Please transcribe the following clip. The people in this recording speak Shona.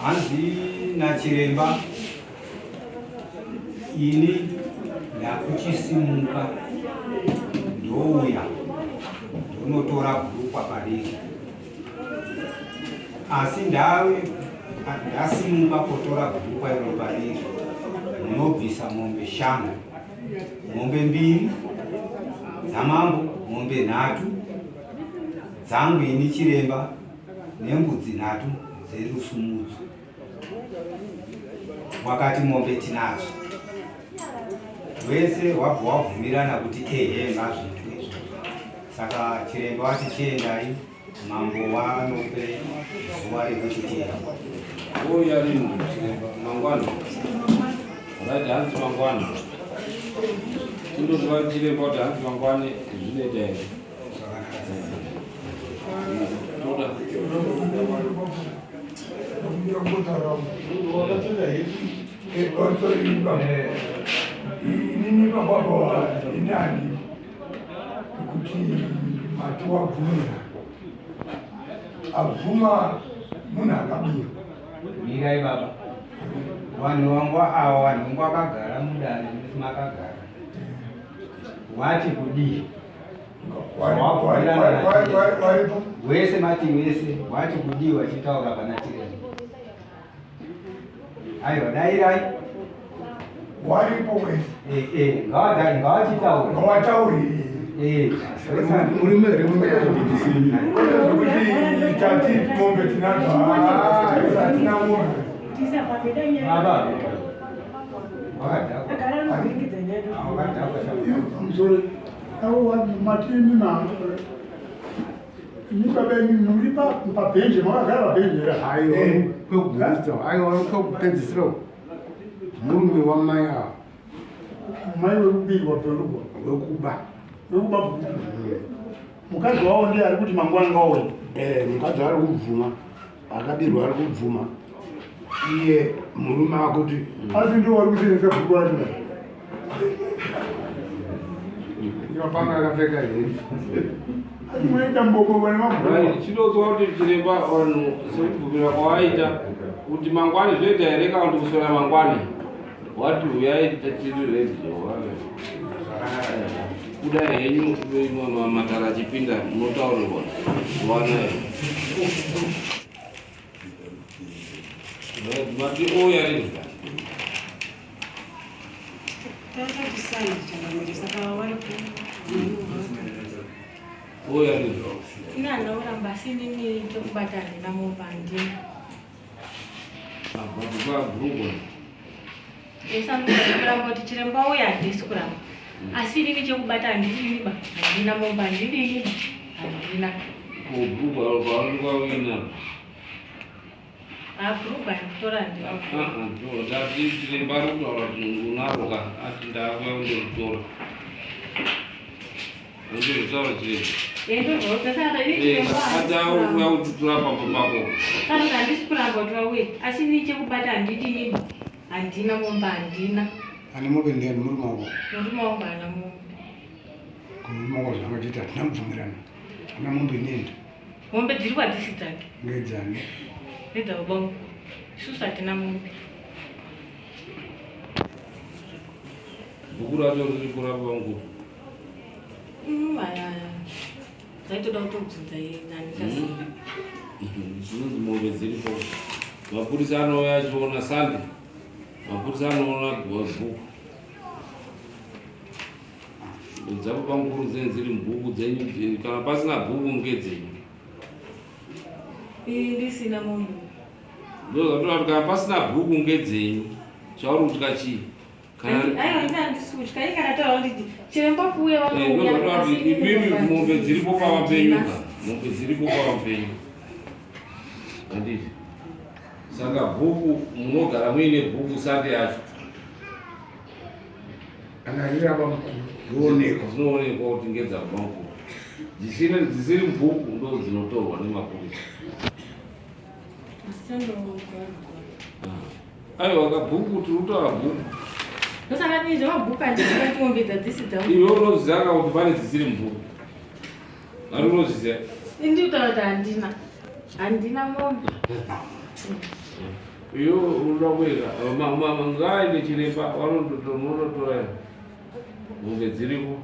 Hanzi nachiremba ini ndakuchisimuka ndouya ndonotora bhurukwa pariri, asi ndasimuka kutora bhurukwa iro pariri munobvisa mombe 5, mombe 2 dzamambo, mombe 3 dzangu ini chiremba nembudzi 3 dzerusumudzu. Wakati mombe tinadzo wese wabva wabvumirana kuti mazvintu izvo. Saka chiremba wati chiendai, mambo wanope zuva rekuchitera. Uya rini chiremba mangwana rati hanzi mangwana tindozva chiremba kuti hanzi mangwane zvinoita here toda inini baba inani kuti mati wabvumira abvuma munhu akabirwa. Mirai baba, vanhu vangu ava vanhu vakagara mudare makagara wati kudii wese mati wese wati kudii wachitaura pana chiremba. Aiwa dairai waripo wese ngawachitaura ngawatauri kuti tati mombe tinadzo atina mombe matini na nyika benyu muri pabhenji makagara pabhenji here aiwa kwekupedzisira murume wamai ava mai wekubirwa perugwa wekuba mukadzi wavo ndiye ari kuti mangwana ngauya. Mukadzi ari kubvuma, akabirwa ari kubvuma, iye murume akuti asi ndiwo wari kutenesa bhuku racho panga akapfeka heri asi mwaita mbokova nemabhuku. chinotswa kuti chiremba vanhu sekubvumira kwavaita kuti mangwani zvoita here kana kuti kuswera mangwani wati uyai tiri redio kudai henyu matara achipinda munotaurirwa wanayo mati oya rini oya rini inanauramba sinini chokubata ndinamopandi ababugwa esamukuramba kuti chiremba uya handisi kuramba asi inini chekubata handidiniba handina momba handidiniba handina kubhugwa kwaungawina abhurugwa nditora ndati chiremba ari kutaura kuti unaroka ati ndakuya kundoritora andoritaura chiremba ati auya kutitora pambo pako kana handisi kuramba kuti vauye asi inini chekubata handidiniba handina momba handina ane mombe ndiyani murume wako murume wangu hana mombe murume wako zvakachita hatina kubvumirana ana mombe nenda mombe dziri kwadisi dzake ngedzani nedzaubangu isusu hatina mombe bhuku racho riri kurapa vangu zaitoda kutobvunza nanikasi zvinonzi mombe dziripo mapurisa anouya achiona sande mapurisa anoona bhuku dzako panguru dzenyu dziri mubhuku dzenyu kana pasina bhuku ngedzenyu ndisina mombe ndozatoa kuti kana pasina bhuku ngedzenyu chauri kutya chii chiremba kuuya ndozatoa kuti imimi mombe dziripo pava penyuka mombe dziripo pava penyu anditi saka bhuku munogara muine bhuku sate yacho kana rirava zvoonekwa zvinoonekwa kuti ngedzabva mukuru dzisiri mubhuku ndo dzinotorwa nemapurisa aiwa kabhuku tiri kutaura bhuku ndosanganizve mabhuku andisati mombe dzadzisi dzangu iwe unoziva ka kuti pane dzisiri mubhuku ari unozviziva indikutaura kuti handina mombe Iyo unakweka ngaine chiremba wanototora mombe dziripo